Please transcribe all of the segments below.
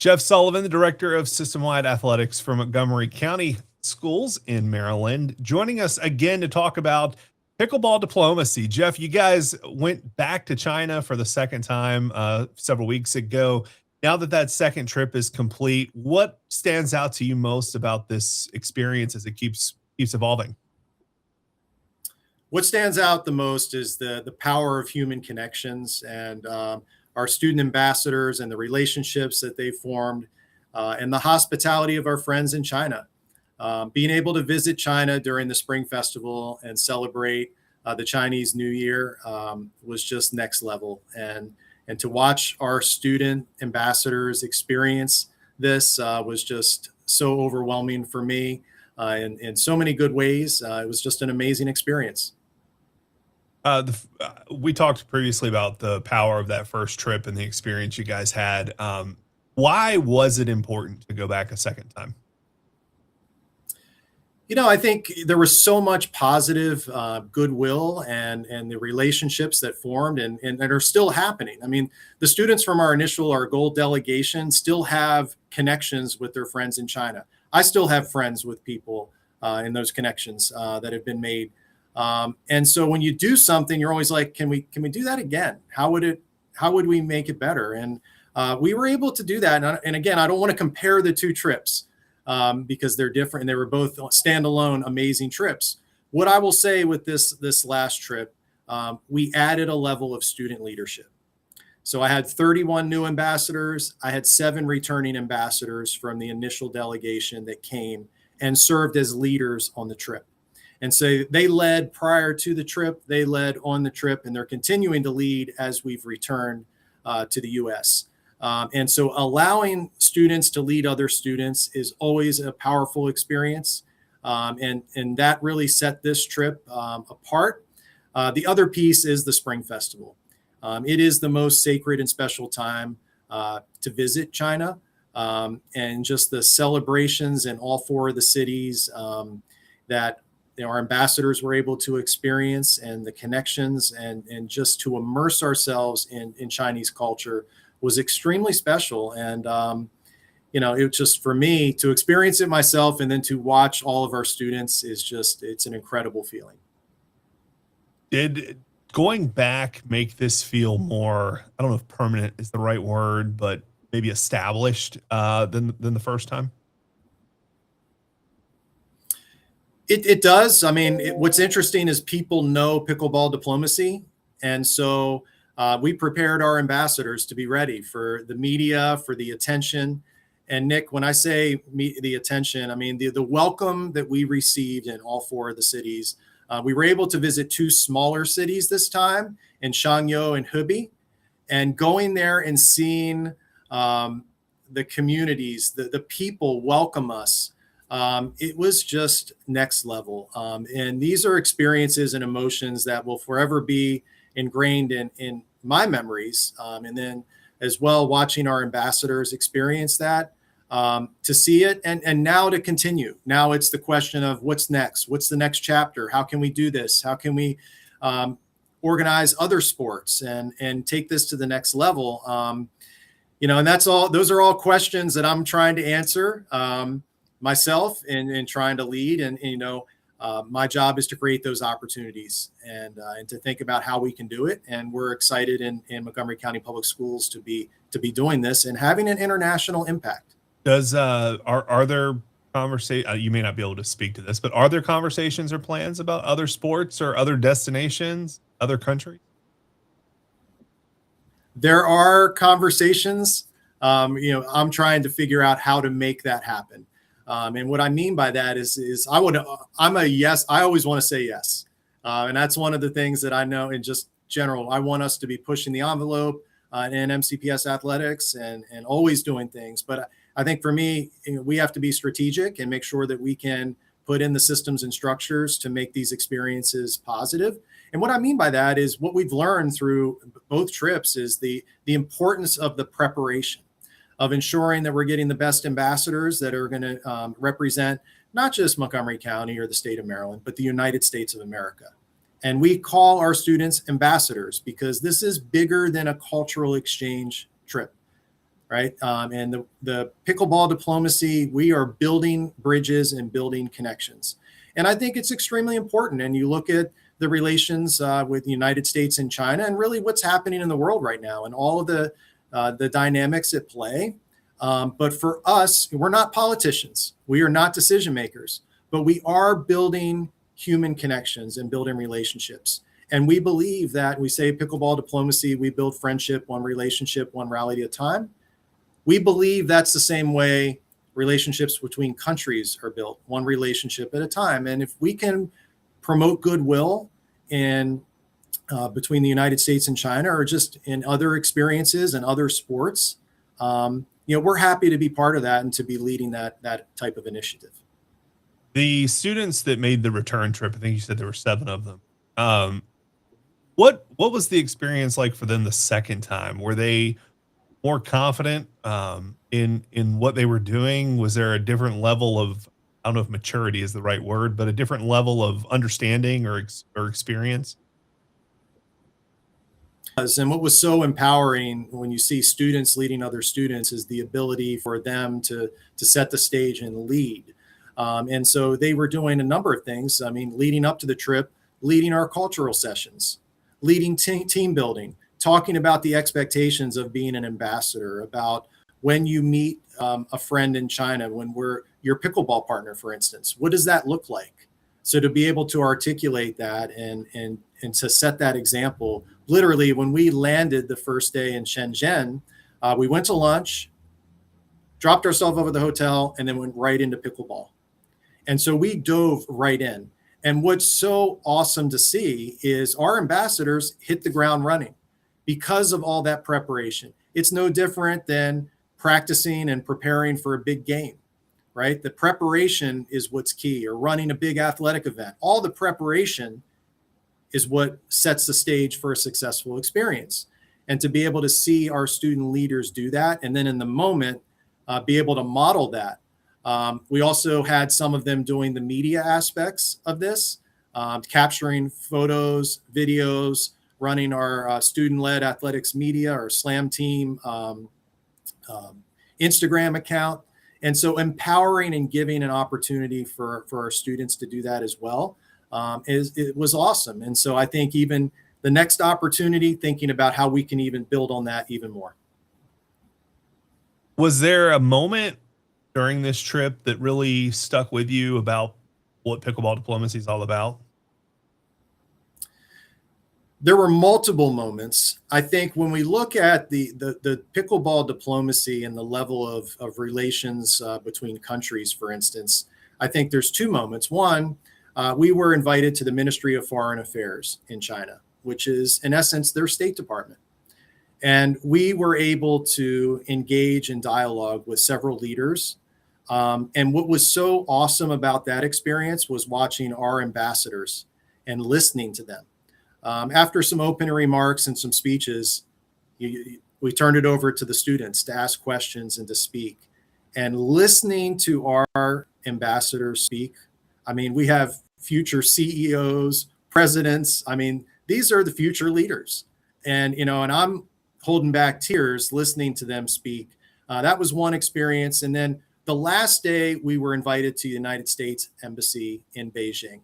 Jeff Sullivan, the director of Systemwide Athletics for Montgomery County Schools in Maryland, joining us again to talk about pickleball diplomacy. Jeff, you guys went back to China for the second time several weeks ago. Now that that second trip is complete, what stands out to you most about this experience as it keeps evolving? What stands out the most is the power of human connections and our student ambassadors and the relationships that they formed, and the hospitality of our friends in China. Being able to visit China during the Spring Festival and celebrate the Chinese New Year was just next level. And to watch our student ambassadors experience this was just so overwhelming for me in so many good ways. It was just an amazing experience. We talked previously about the power of that first trip and the experience you guys had. Why was it important to go back a second time? I think there was so much positive goodwill and the relationships that formed and are still happening. I mean, the students from our gold delegation still have connections with their friends in China. I still have friends with people in those connections that have been made. And so when you do something, you're always like, can we do that again? How would we make it better? And we were able to do that. And again, I don't want to compare the two trips because they're different and they were both standalone, amazing trips. What I will say with this last trip, we added a level of student leadership. So I had 31 new ambassadors. I had 7 returning ambassadors from the initial delegation that came and served as leaders on the trip. And so they led prior to the trip, they led on the trip, and they're continuing to lead as we've returned to the U.S. And so allowing students to lead other students is always a powerful experience. And that really set this trip apart. The other piece is the Spring Festival. It is the most sacred and special time to visit China, and just the celebrations in all 4 of the cities that our ambassadors were able to experience, and the connections and just to immerse ourselves in Chinese culture was extremely special. And, it just, for me to experience it myself and then to watch all of our students it's an incredible feeling. Did going back make this feel more, I don't know if permanent is the right word, but maybe established than the first time? It does. I mean, what's interesting is people know pickleball diplomacy. And so we prepared our ambassadors to be ready for the media, for the attention. And Nick, when I say the attention, I mean the welcome that we received in all 4 of the cities. We were able to visit 2 smaller cities this time, in Shangyou and Hebei, and going there and seeing the communities, the people welcome us. It was just next level. And these are experiences and emotions that will forever be ingrained in my memories. And then as well, watching our ambassadors experience that, to see it and now to continue. Now it's the question of what's next? What's the next chapter? How can we do this? How can we organize other sports and take this to the next level? And those are all questions that I'm trying to answer myself and trying to lead. And my job is to create those opportunities and to think about how we can do it. And we're excited in Montgomery County Public Schools to be doing this and having an international impact. Are there conversations? You may not be able to speak to this, but are there conversations or plans about other sports or other destinations, other countries? There are conversations. I'm trying to figure out how to make that happen. And what I mean by that is I'm a yes. I always want to say yes. And that's one of the things that I know in just general. I want us to be pushing the envelope in MCPS athletics and always doing things. But I think for me, we have to be strategic and make sure that we can put in the systems and structures to make these experiences positive. And what I mean by that is what we've learned through both trips is the importance of the preparation, of ensuring that we're getting the best ambassadors that are going to represent not just Montgomery County or the state of Maryland, but the United States of America. And we call our students ambassadors because this is bigger than a cultural exchange trip. right? And the pickleball diplomacy, we are building bridges and building connections. And I think it's extremely important. And you look at the relations with the United States and China, and really what's happening in the world right now, and all of the dynamics at play. But for us, we're not politicians. We are not decision makers, but we are building human connections and building relationships. And we believe that we say pickleball diplomacy, we build friendship, one relationship, one rally at a time. We believe that's the same way relationships between countries are built, one relationship at a time. And if we can promote goodwill in between the United States and China, or just in other experiences and other sports, we're happy to be part of that and to be leading that type of initiative. The students that made the return trip, I think you said there were 7 of them. What was the experience like for them the second time? Were they more confident in what they were doing? Was there a different level of, I don't know if maturity is the right word, but a different level of understanding or experience? And what was so empowering when you see students leading other students is the ability for them to set the stage and lead. And so they were doing a number of things. I mean, leading up to the trip, leading our cultural sessions, leading team building, talking about the expectations of being an ambassador, about when you meet a friend in China, when we're your pickleball partner, for instance, what does that look like? So to be able to articulate that and to set that example, literally when we landed the first day in Shenzhen, we went to lunch, dropped ourselves over the hotel, and then went right into pickleball. And so we dove right in. And what's so awesome to see is our ambassadors hit the ground running because of all that preparation. It's no different than practicing and preparing for a big game, right? The preparation is what's key, or running a big athletic event. All the preparation is what sets the stage for a successful experience. And to be able to see our student leaders do that, and then in the moment, be able to model that. We also had some of them doing the media aspects of this, capturing photos, videos, running our student-led athletics media, our Slam Team Instagram account. And so empowering and giving an opportunity for our students to do that as well it was awesome. And so I think even the next opportunity, thinking about how we can even build on that even more. Was there a moment during this trip that really stuck with you about what pickleball diplomacy is all about? There were multiple moments. I think when we look at the pickleball diplomacy and the level of relations between countries, for instance, I think there's 2 moments. One, we were invited to the Ministry of Foreign Affairs in China, which is in essence their State Department. And we were able to engage in dialogue with several leaders. And what was so awesome about that experience was watching our ambassadors and listening to them. After some opening remarks and some speeches, we turned it over to the students to ask questions and to speak. And listening to our ambassadors speak, I mean, we have future CEOs, presidents. I mean, these are the future leaders. And, and I'm holding back tears listening to them speak. That was one experience. And then the last day, we were invited to the United States Embassy in Beijing.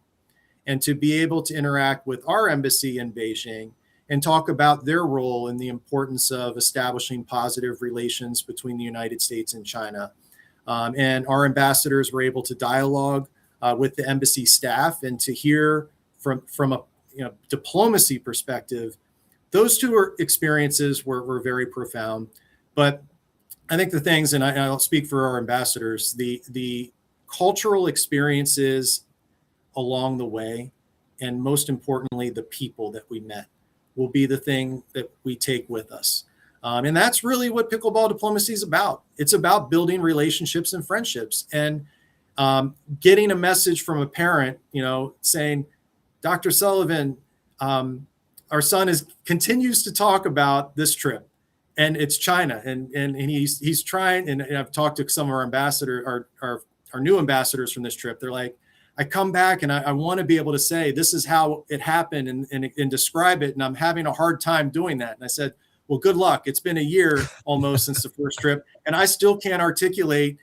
And to be able to interact with our embassy in Beijing and talk about their role in the importance of establishing positive relations between the United States and China. And our ambassadors were able to dialogue with the embassy staff and to hear from a diplomacy perspective. Those 2 experiences were very profound. But I think the things, and I'll speak for our ambassadors, the cultural experiences along the way, and most importantly, the people that we met will be the thing that we take with us. And that's really what pickleball diplomacy is about. It's about building relationships and friendships, and getting a message from a parent, saying, Dr. Sullivan, our son continues to talk about this trip, and it's China, and he's trying. And I've talked to some of our ambassadors, our new ambassadors from this trip. They're like, I come back and I want to be able to say, this is how it happened and describe it. And I'm having a hard time doing that. And I said, well, good luck. It's been a year almost since the first trip, and I still can't articulate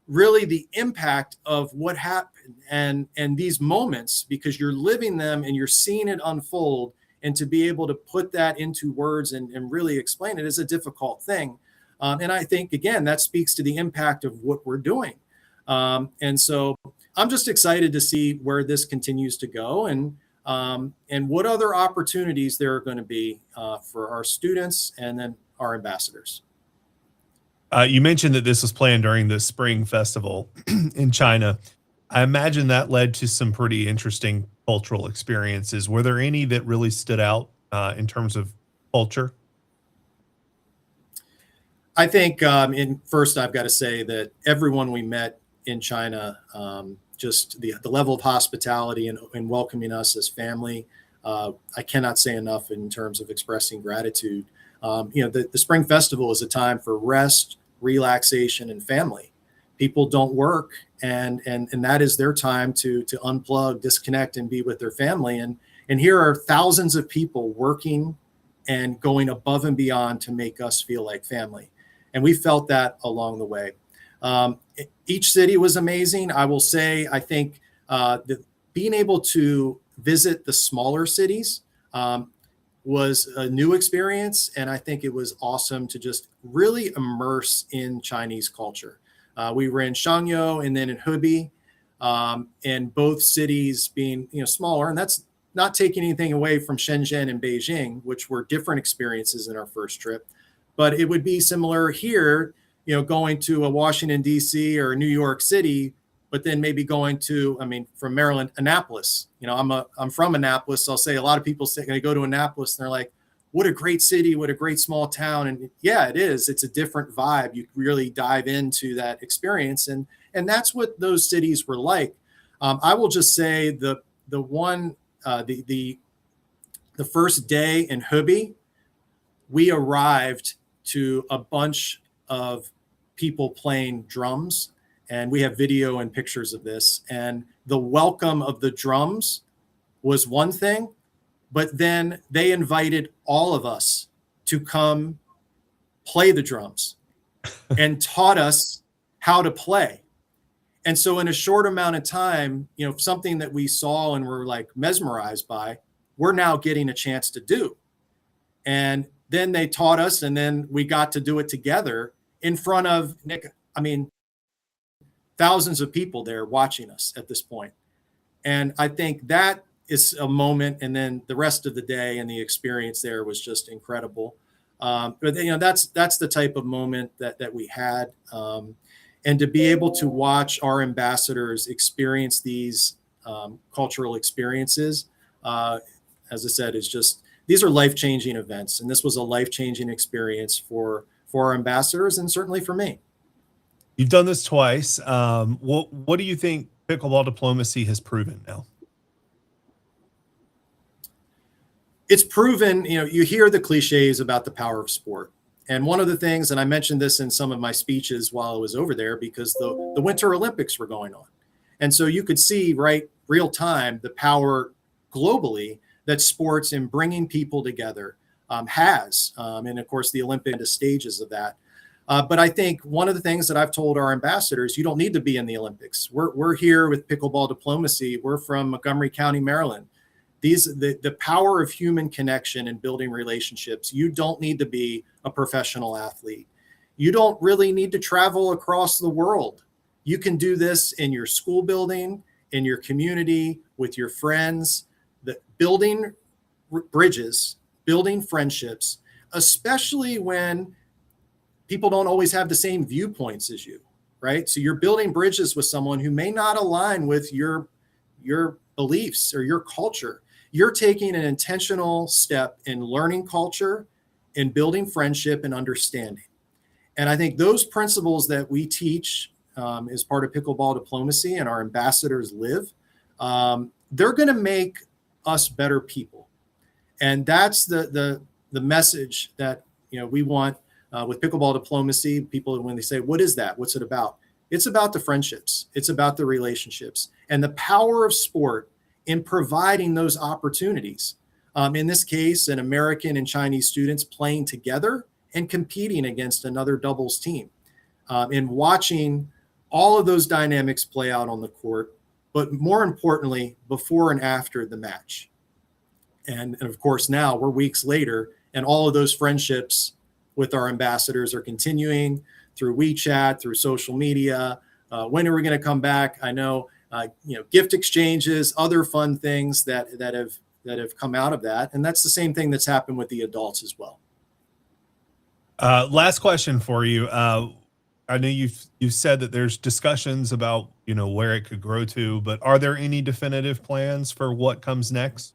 really the impact of what happened and these moments, because you're living them and you're seeing it unfold, and to be able to put that into words and really explain it is a difficult thing. And I think, again, that speaks to the impact of what we're doing. And so I'm just excited to see where this continues to go, and what other opportunities there are going to be for our students and then our ambassadors. You mentioned that this was planned during the Spring Festival in China. I imagine that led to some pretty interesting cultural experiences. Were there any that really stood out in terms of culture? I think first I've got to say that everyone we met in China, just the level of hospitality and welcoming us as family, I cannot say enough in terms of expressing gratitude. The Spring Festival is a time for rest, relaxation, and family. People don't work, and that is their time to unplug, disconnect, and be with their family. And here are thousands of people working and going above and beyond to make us feel like family. And we felt that along the way. Each city was amazing. I will say, I think that being able to visit the smaller cities was a new experience. And I think it was awesome to just really immerse in Chinese culture. We were in Shangyou and then in Hebei, and both cities being smaller. And that's not taking anything away from Shenzhen and Beijing, which were different experiences in our first trip. But it would be similar here, going to a Washington, D.C. or New York City, but then maybe going to, from Maryland, Annapolis. I'm from Annapolis. So I'll say a lot of people say they go to Annapolis and they're like, what a great city, what a great small town. And yeah, it is. It's a different vibe. You really dive into that experience. And that's what those cities were like. I will just say the first day in Hebei, we arrived to a bunch of people playing drums, and we have video and pictures of this. And the welcome of the drums was one thing, but then they invited all of us to come play the drums and taught us how to play. And so in a short amount of time, something that we saw and were like mesmerized by, we're now getting a chance to do. And then they taught us, and then we got to do it together in front of thousands of people there watching us at this point. And I think that is a moment. And then the rest of the day and the experience there was just incredible. But that's the type of moment that we had. And to be able to watch our ambassadors experience these cultural experiences, as I said, is just, these are life-changing events. And this was a life-changing experience for our ambassadors and certainly for me. You've done this twice. What do you think pickleball diplomacy has proven now? It's proven, you hear the cliches about the power of sport. And one of the things, and I mentioned this in some of my speeches while I was over there, because the Winter Olympics were going on. And so you could see real time the power globally that sports in bringing people together has. And of course, the Olympic stages of that. But I think one of the things that I've told our ambassadors, you don't need to be in the Olympics. We're here with Pickleball Diplomacy. We're from Montgomery County, Maryland. The power of human connection and building relationships. You don't need to be a professional athlete. You don't really need to travel across the world. You can do this in your school building, in your community, with your friends. Building bridges, building friendships, especially when people don't always have the same viewpoints as you, right? So you're building bridges with someone who may not align with your beliefs or your culture. You're taking an intentional step in learning culture, in building friendship and understanding. And I think those principles that we teach as part of Pickleball Diplomacy and our ambassadors live, they're going to make us better people. And that's the message that we want with Pickleball Diplomacy. People, when they say, what is that? What's it about? It's about the friendships. It's about the relationships and the power of sport in providing those opportunities. In this case, an American and Chinese students playing together and competing against another doubles team, and watching all of those dynamics play out on the court, but more importantly, before and after the match. And of course, now we're weeks later, and all of those friendships with our ambassadors are continuing through WeChat, through social media. When are we going to come back? I know, gift exchanges, other fun things that have come out of that, and that's the same thing that's happened with the adults as well. Last question for you. I know you've said that there's discussions about where it could grow to, but are there any definitive plans for what comes next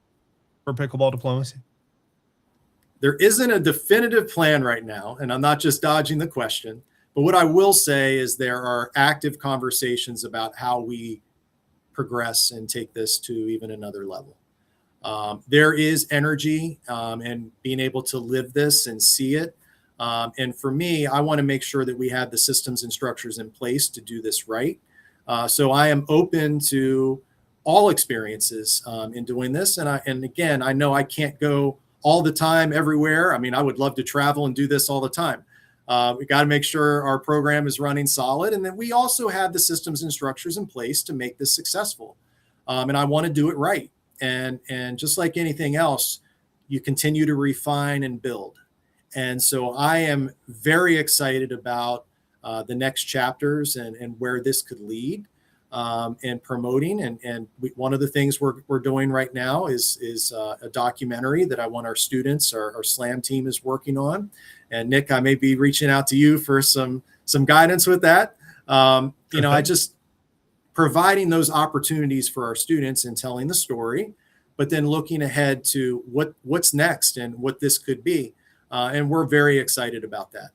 for pickleball diplomacy? There isn't a definitive plan right now, and I'm not just dodging the question, but what I will say is there are active conversations about how we progress and take this to even another level. There is energy and being able to live this and see it. And for me, I want to make sure that we have the systems and structures in place to do this right. So I am open to all experiences in doing this. And again, I know I can't go all the time everywhere. I mean, I would love to travel and do this all the time. We got to make sure our program is running solid, and that we also have the systems and structures in place to make this successful. And I want to do it right. And just like anything else, you continue to refine and build. And so I am very excited about the next chapters and where this could lead, and promoting. And one of the things we're doing right now is a documentary that I want our students, our SLAM team is working on. And Nick, I may be reaching out to you for some guidance with that. I just providing those opportunities for our students and telling the story, but then looking ahead to what's next and what this could be. And we're very excited about that.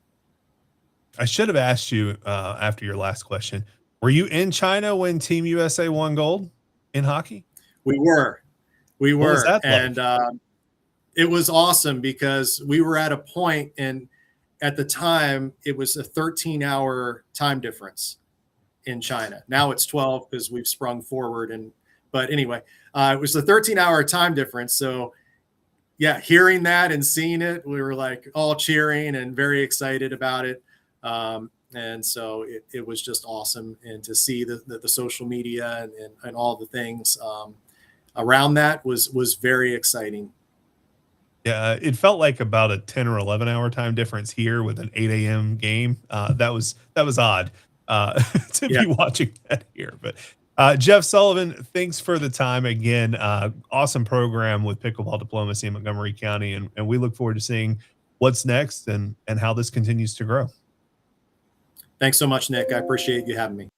I should have asked you after your last question. Were you in China when Team USA won gold in hockey? We were. What was that like? And it was awesome because we were at a point, and at the time it was a 13-hour time difference in China. Now it's 12 because we've sprung forward. But anyway, it was a 13-hour time difference. So yeah, hearing that and seeing it, we were like all cheering and very excited about it. And so it was just awesome. And to see the social media and all the things around that was very exciting. Yeah, it felt like about a 10 or 11-hour time difference here with an 8 a.m. game. That was odd to be watching that here. But Jeff Sullivan, thanks for the time again. Awesome program with Pickleball Diplomacy in Montgomery County, and we look forward to seeing what's next and how this continues to grow. Thanks so much, Nick. I appreciate you having me.